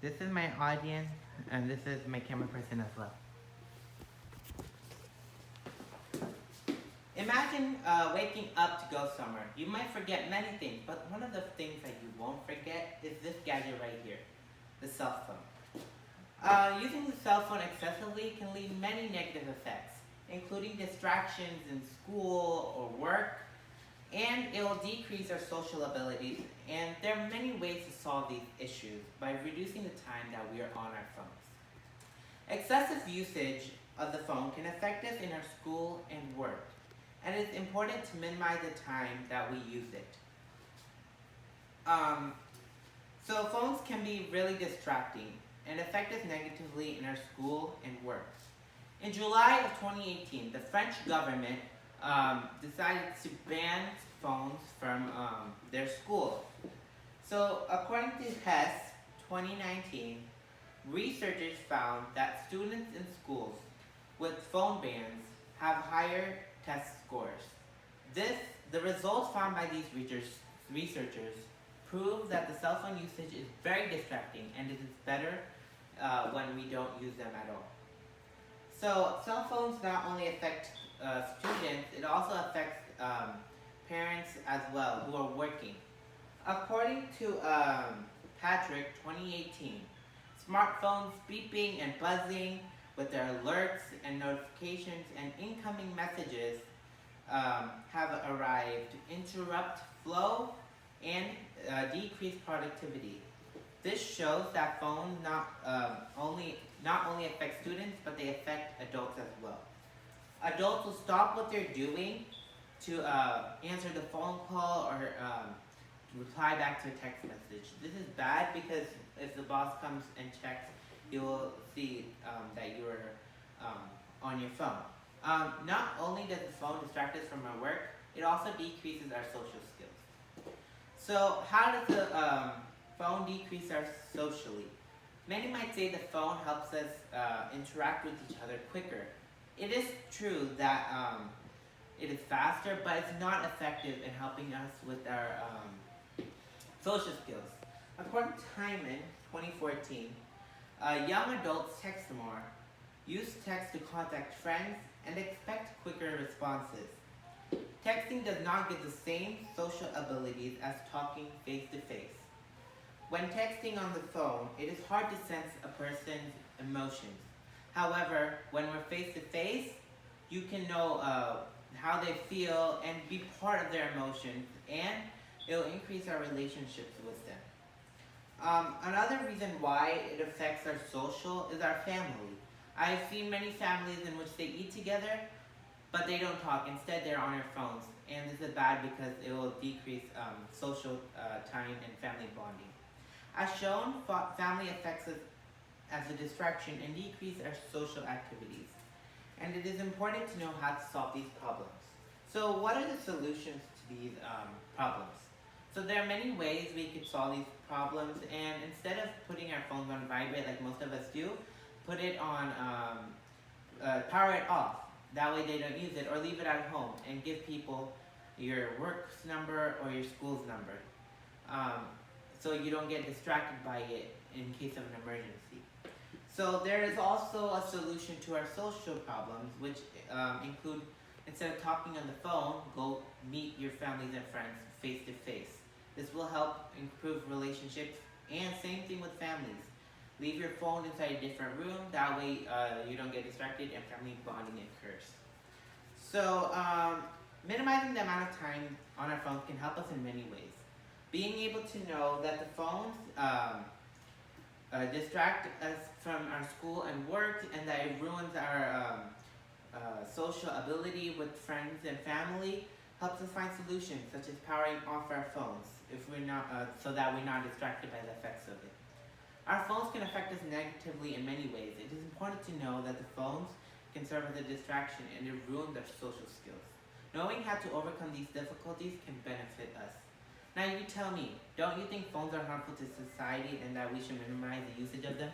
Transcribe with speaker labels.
Speaker 1: This is my audience, and this is my camera person as well. Imagine waking up to go somewhere. You might forget many things, but one of the things that you won't forget is this gadget right here, the cell phone. Using the cell phone excessively can lead many negative effects, including distractions in school or work, and it will decrease our social abilities. And there are many ways to solve these issues by reducing the time that we are on our phones. Excessive usage of the phone can affect us in our school and work, and it's important to minimize the time that we use it. So phones can be really distracting and affect us negatively in our school and work. In July of 2018, the French government decided to ban phones from their schools. So according to HES 2019, researchers found that students in schools with phone bans have higher test scores. The results found by these researchers prove that the cell phone usage is very distracting, and it is better when we don't use them at all. So cell phones not only affect students, it also affects parents as well who are working. According to Patrick 2018, smartphones beeping and buzzing with their alerts and notifications and incoming messages have arrived to interrupt flow and decrease productivity. This shows that phones not only affect students, but they affect adults as well. Adults will stop what they're doing to answer the phone call or reply back to a text message. This is bad because if the boss comes and checks, you will see that you are on your phone. Not only does the phone distract us from our work, it also decreases our social skills. So how does the phone decrease us socially? Many might say the phone helps us interact with each other quicker. It is true that it is faster, but it's not effective in helping us with our social skills. According to Hyman 2014, young adults text more, use text to contact friends, and expect quicker responses. Texting does not give the same social abilities as talking face-to-face. When texting on the phone, it is hard to sense a person's emotions. However, when we're face-to-face, you can know how they feel and be part of their emotions, and it will increase our relationships with them. Another reason why it affects our social is our family. I've seen many families in which they eat together, but they don't talk. Instead, they're on their phones, and this is bad because it will decrease social time and family bonding. As shown, family affects us as a distraction and decrease our social activities. And it is important to know how to solve these problems. So what are the solutions to these problems? So there are many ways we could solve these problems, and instead of putting our phones on vibrate like most of us do, put it on, power it off. That way they don't use it, or leave it at home and give people your work's number or your school's number. So you don't get distracted by it in case of an emergency. So there is also a solution to our social problems, which include, instead of talking on the phone, go meet your families and friends face to face. This will help improve relationships, and same thing with families. Leave your phone inside a different room, that way you don't get distracted and family bonding occurs. So minimizing the amount of time on our phones can help us in many ways. Being able to know that the phones distract us from our school and work, and that it ruins our social ability with friends and family, helps us find solutions such as powering off our phones if we're not, so that we're not distracted by the effects of it. Our phones can affect us negatively in many ways. It is important to know that the phones can serve as a distraction and it ruins our social skills. Knowing how to overcome these difficulties can benefit us. Now you tell me, don't you think phones are harmful to society and that we should minimize the usage of them?